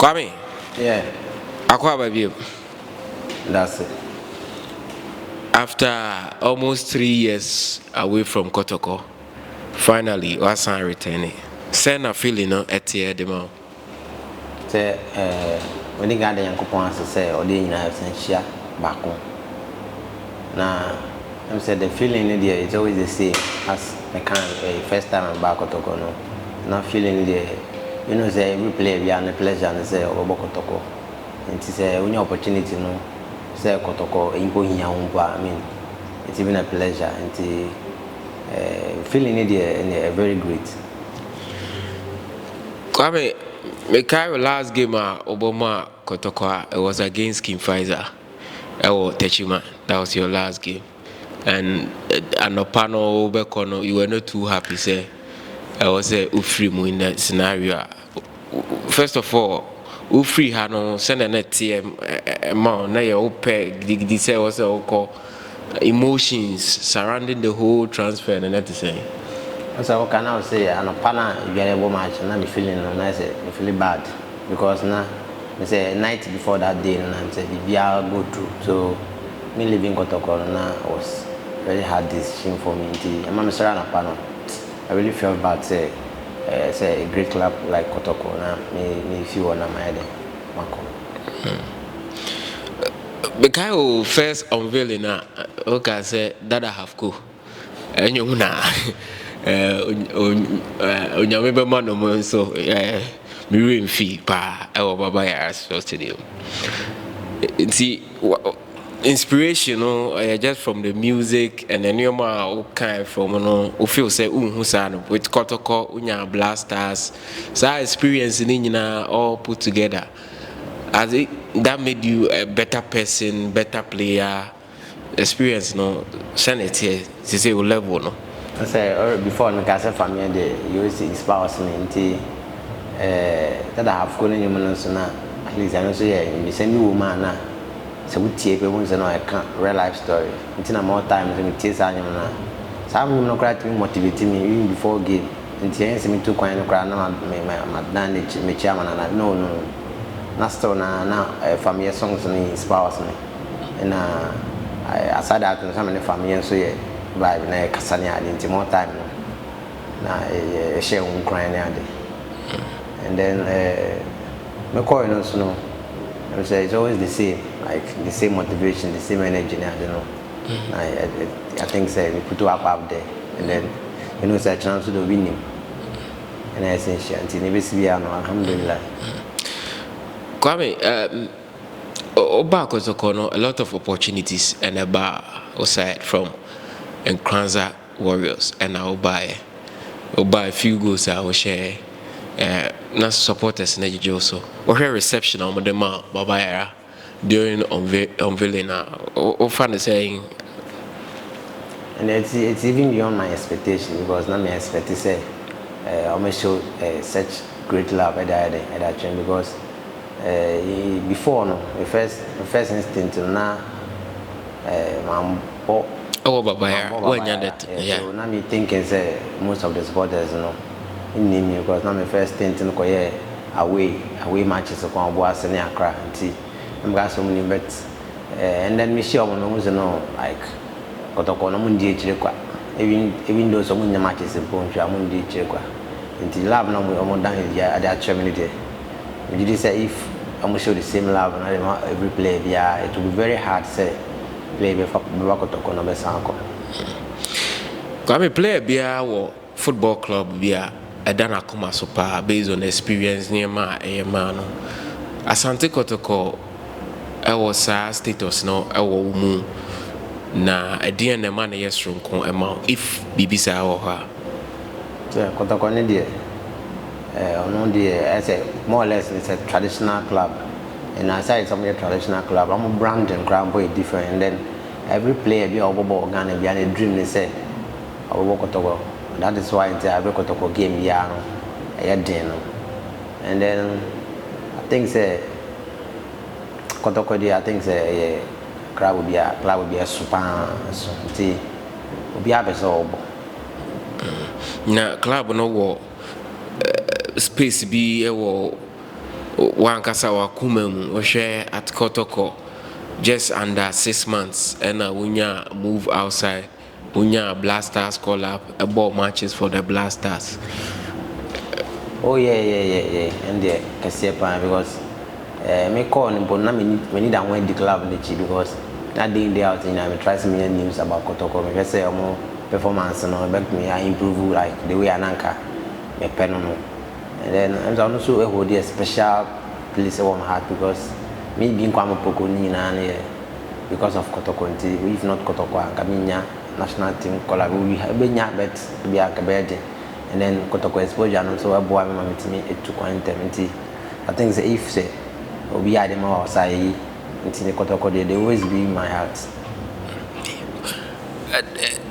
Kwame. Yeah. Akwa baby. That's it. After almost 3 years away from Kotoko, finally, Wasan returning. Send a feeling at the end. Say, when the guy young couple answer say, or the share back home. Now, I'm said the feeling in there is always the same as the first time I'm back Kotoko. No, not feeling there. You know, say every player we are pleasure and say over Kotoko. And it's a only opportunity, no. Say Kotoko, I mean, it's even a pleasure and feeling it there very great. Kwame, my last game Obama Kotoko, it was against Kim Pfizer. Techima, that was your last game. And Anopano Bekono, you were not too happy, say. I was a Ufrimu in that scenario. First of all, Ufri had no send a net amount, now your OPEC, the say was called emotions surrounding the whole transfer and that to say. So what can I say? Anopana, you get a match, and I'm feeling nice, I feel bad because now, I say night before that day, and I said, we are go through. So, me living Kotoko was very hard decision for me. I'm sorry, Anopana. I really felt bad. Say a great club like Kotoko. Now, me feel on my head. The guy who first unveiling okay, say that I have go. And you know, onyame man no so me win fee pa I will BayieIsAWarrior studio. See inspiration just from the music and then you kind from who feel say with Kotoko unya blasters so experience in all put together as it that made you a better person, better player experience send it here to say level no. I say before I can say family they use spouse me that I have gone in your so at least I know so yeah you send me woman now. So we take people say no I can't real life story. Until more time me tease anyam some no cry to motivate me even before game. Until I see me too quiet no cry no my manage me chairman and no na still na family songs ni spouse me. And aside that some of the family so yeah vibe na kasanya until more time na share one cry na and then me call no so no I say it's always the same, like the same motivation, the same energy, you know. I think say we put up there, and then it's a chance to win him. And I say, "Shanti, never see alhamdulillah." Kwame, Oba Kotoko, a lot of opportunities and a bar aside from Asante Warriors and now buy a few goals I will share. Not supporters in the also. Or her reception on the mouth, BayieIsAWarrior during unveiling. Or fan saying, and it's even beyond my expectation because now my expectation say almost show such great love at that time because before the first instinct now BayieIsAWarrior. Yeah. So now me thinking say most of the supporters in me because now my first thing to away matches so come boss in Accra and I'm got so many bets and then me sure like Kotoko no mundi chirikwa even though some matches in Poncho amundi chirikwa until love no more than here at that community you did say if I'm show the same love and every player it will be very hard say play before Kotoko no be sanko Kwame player bia football club bia Edana Kuma Super based on experience near my man. Asante Kotoko, I was a status no, I was moon. Na a dear and a man yes from amount if BBC or her. Yeah, Kotoko Nidia. On the I say more or less it's a traditional club. And aside some traditional club, I'm a brand and crown boy different and then every player be over Ghana be a dream they say over Kotoko. That is why it's a Kotoko game yano, and then I think say Kotoko I think say club will be a super so will be a so. Now club no war space be a war wankasa wakuma mu share at Kotoko just under 6 months and unya move outside unya Blasters call up about matches for the Blasters. Oh yeah. And the Kasiepa because me call and but now we need to win the club because that day in day out in I try some news about Kotoko. Me say more performance no back me I improve like the way Ananka me pen no. And then I'm also a hold a special place on my heart because me being Kwame Opoku ni na because of Kotoko if not Kotoko Kaminya national team collab we benya bet be a kabedi and then Kotoko exposure and so boy me to quantity I think if say we had them outside into the Kotoko they always be in my heart.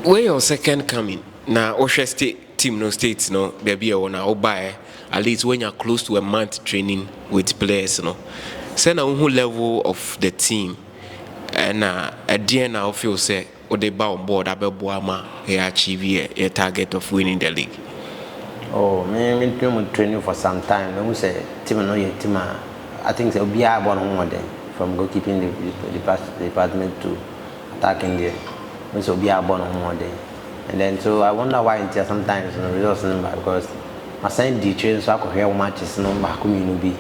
Where your second coming now Osha State team no states no baby or buy at least when you're close to a month training with players no say na who level of the team and at the end I feel say or they bow on board abeboama he achieve a target of winning the league. Oh me training for some time we say team no your team I think there will be a one then from goalkeeping the department to attacking there we so be a one day and then so I wonder why until sometimes the results number because I send the train so I could hear matches number be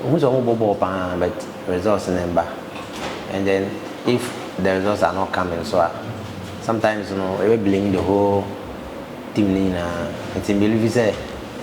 who's on ball but results number and then if the results are not coming so sometimes we blame the whole team it's in believe say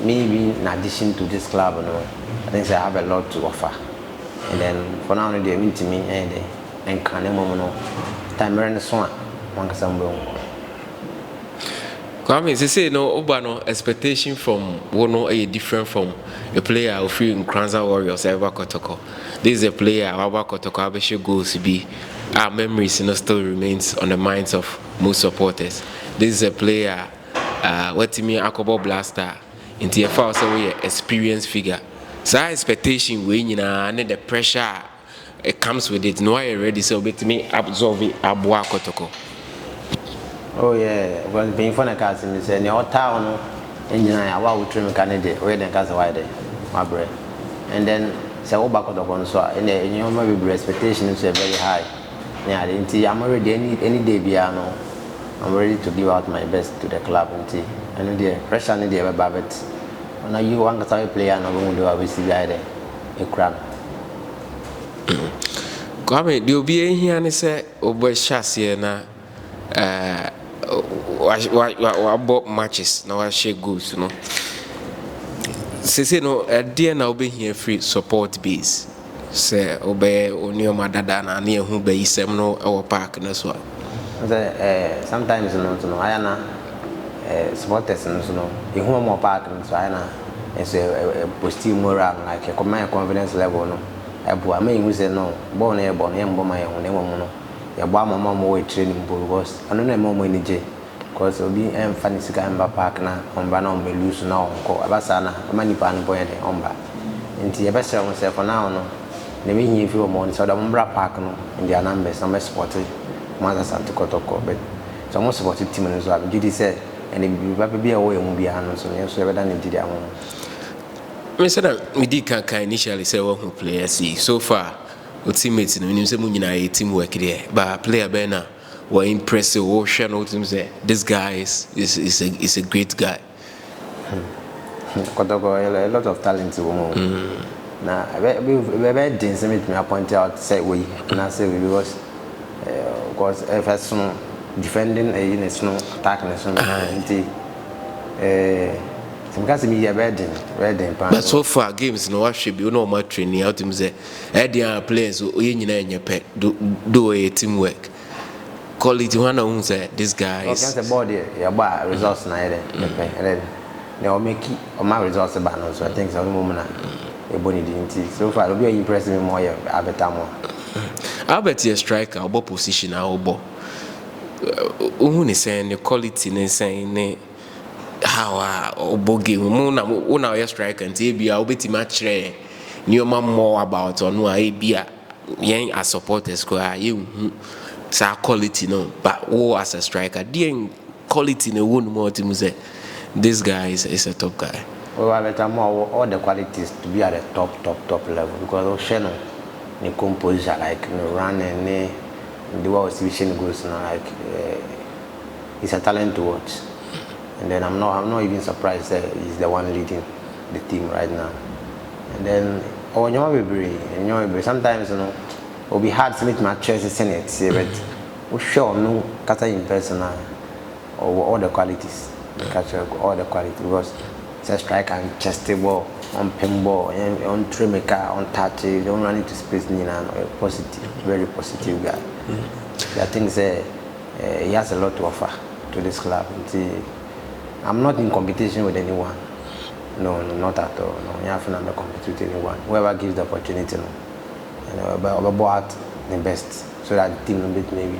maybe in addition to this club I think I have a lot to offer and then for now they mean to me and can time around the swan one can Kwame, they say no Obano expectation from one a different from a player who feel in BayieIsAWarrior Ever Kotoko. This is a player Ever Kotoko Abeshe goes to be our memories still remains on the minds of most supporters. This is a player what to me Akobo Blaster in TFA also we experienced figure. So our expectation we and the pressure it comes with it. No I already so bet me absorb it Abua Kotoko. Oh yeah, because being for the cast in the new town, engineer, I will trim candidate, where the cast wide, my bread. And then, so back of the console, and then you know, my expectations are very high. Yeah, I'm already any day piano. I'm ready to give out my best to the club and tea. And the pressure in the Babbitt. When you want to play, and I'm going to do a there, a crown. Kwame, do you be here and say, oh boy, chassis na what matches now I share goods, you know. Say no, at the end I'll be here free support base. Say obey only my dada and near who be some no our park and so on. Sometimes I am supporters and so in home more park and so I it's a positive moral like a command confidence level no. I mean we say no, born here, my own your bomb mama way training because I don't know more energy because will be fancy Gamba Park now on Banon be loose now call Abasana, a money pan boy and omba. Into your best myself for now no. Never hear if you more so the Umbra Park no in their numbers, some sporty Mother Asante Kotoko, but some more supported team as well. Judy said, and it will be away and be a so you ever done in the amount. Mr. Midika initially say one player see so far. Teammates in the teamwork there, but player Bena were impressive. This guy is a great guy. Kotoko a lot of talent woman. Now we didn't me point out say we and I say because first defending a snow attacking but so far games no should be no more training out him say players do a teamwork quality one on say this guy is the body results and then they make it my results about so I think so moment so far will be impressing me more Albert is striker or position our who is saying the quality is saying how oboge una we strike and be a bit match new more about on why be a yen as supporters go you sa quality no but as a striker the quality no one more to say this guy is a top guy. we have better more all the qualities to be at the top level because Osheno, the composer like running, the way exhibition goes now like he's a talent to watch. And then I'm not even surprised that he's the one leading the team right now. And then sometimes it'll be hard to meet my choices in it, but we sure no catch in person or all the qualities, catch all the qualities because it's a striker and chest ball, on pin ball, on trimmaker, on touch, you don't run into space, positive, very positive guy. I think he has a lot to offer to this club. I'm not in competition with anyone. No, not at all. No, you have to not compete with anyone. Whoever gives the opportunity, and about the best, so that the team will beat maybe.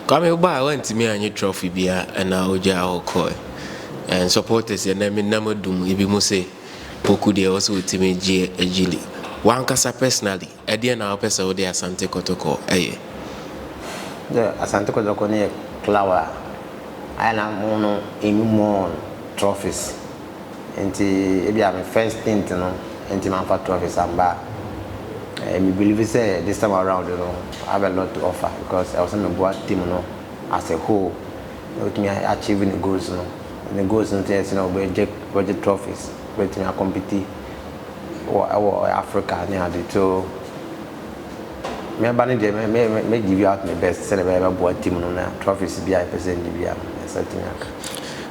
Kwame, I went to me and your trophy beer, and now I'll call and supporters. And I mean, number doom. If you must say, Opoku they also with me, Gili. One casa personally, I didn't know person with the Asante Kotoko. The Asante Kotoko near Klawa. I am more trophies. And if I'm first thing, and my trophies and back. I believe this time around, I have a lot to offer because I was on the board team, as a whole, with me achieving the goals, and the goals, budget trophies, with me compete or Africa, so may give you out my best, celebrate a board team, trophies, be I present the something like.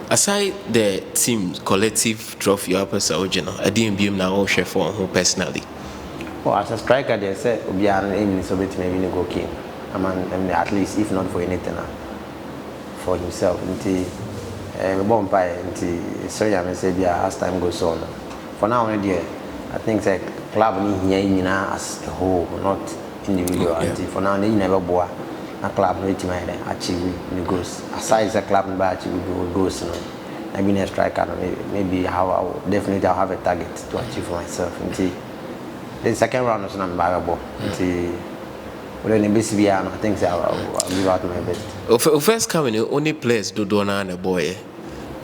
Aside the team collective trophy episode, I didn't be now share for who personally. Well, as a striker, they say we are aiming so bit maybe go king. I mean, at least if not for anything, for himself. Until bomb pie, until sorry, I say as time goes on. For now, I think the club need here as a whole, not individual. Until for now, they never bore a club reaching achieve the goals. Aside the club and achieve goals, I mean a striker, maybe I'll have a target to achieve for myself. Until the second round was not valuable. I think I'll give out my best. First coming, only players do Donna and a boy.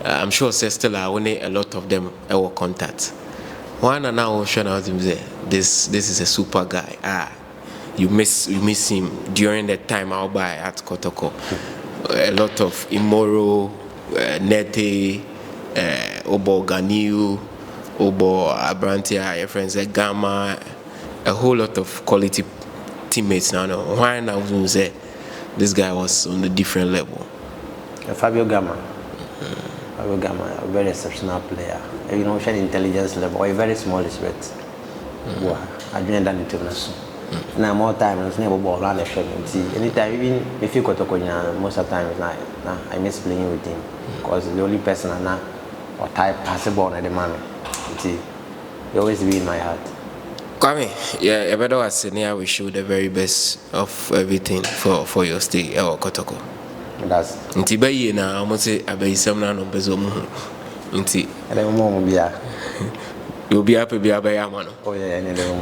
I'm sure still are only a lot of them our contact. One and now shown out him say this is a super guy. You miss him during the time I'll buy at Kotoko. A lot of immoral, nete, obo ganiu. Obo, Abrantia, your friends like Gamma, a whole lot of quality teammates now. Why now would say this guy was on a different level? Fabio Gamma, a very exceptional player. You know, shared intelligence level, a very small respect. I didn't done it now more time, it's never ball around the show. Anytime, even if you got to most of the time, I miss playing with him because the only person I know or type passable at the moment. You always be in my heart. Kwame, yeah, I better was saying I wish you the very best of everything for your stay at Kotoko. That's Nti bayi na almost a bayi samna no bezo mu. Nti I don't know. You'll be happy be a bayi amano. Oh yeah, I need a